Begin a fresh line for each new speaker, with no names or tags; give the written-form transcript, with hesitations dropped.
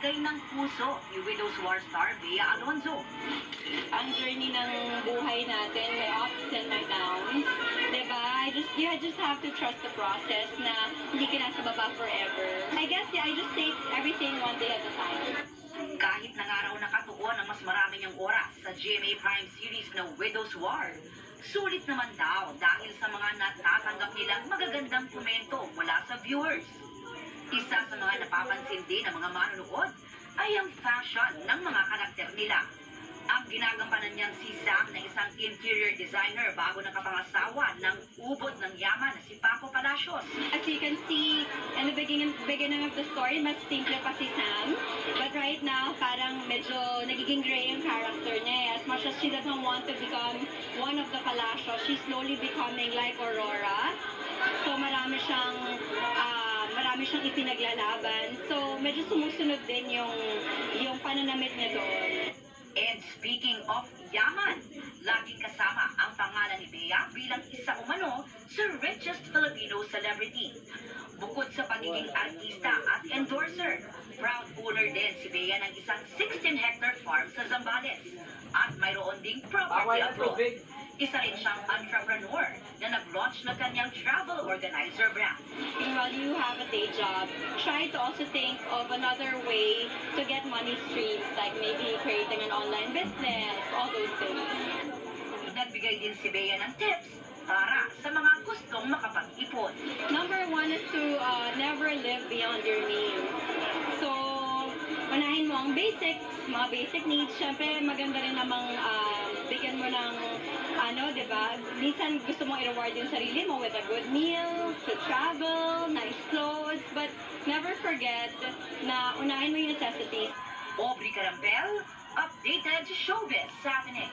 naglagay ng puso ni Widow's War star Bea Alonzo.
Ang journey ng buhay natin, may ups and may downs. Diba? You just have to trust the process na hindi ka nasa baba forever. I guess, yeah, I just take everything one day at a time.
Kahit nangaraw na katuon ng mas marami niyang oras sa GMA Prime series na Widow's War, sulit naman daw dahil sa mga natatanggap nilang magagandang komento mula sa viewers. Isa sa mga napapansin din ng mga manonood ay ang fashion ng mga karakter nila. Ang ginagampanan niyan si Sam na isang interior designer bago nakapangasawa ng ubod ng yaman na si Paco Palacios.
As you can see, in the beginning of the story, mas simple pa si Sam. But right now, parang medyo nagiging gray yung character niya. As much as she doesn't want to become one of the Palacios, she's slowly becoming like Aurora. So marami siyang ipinaglalaban. So medyo sumusunod din yung pananamit niya doon.
And speaking of yaman, laging kasama ang pangalan ni Bea bilang isa umano sa richest Filipino celebrity. Bukod sa pagiging artista at endorser, proud owner din si Bea ng isang 16-hectare farm sa Zambales. At mayroon ding property abroad. Isa rin siyang entrepreneur na nag-launch ng kanyang travel organizer brand.
While you have a day job, try to also think of another way to get money streams, like maybe creating an online business, all those things.
Nagbigay din si Bea ng tips para sa mga gustong makapag-ipon.
Number one is to never live beyond your means. So, unahin mo ang basics, mga basic needs. Siyempre, maganda rin namang bigyan mo ng diba? Minsan gusto mong i-reward yung sarili mo with a good meal, to travel, nice clothes, but never forget na unahin mo yung necessities.
Aubrey Carampel, updated showbiz Saturday.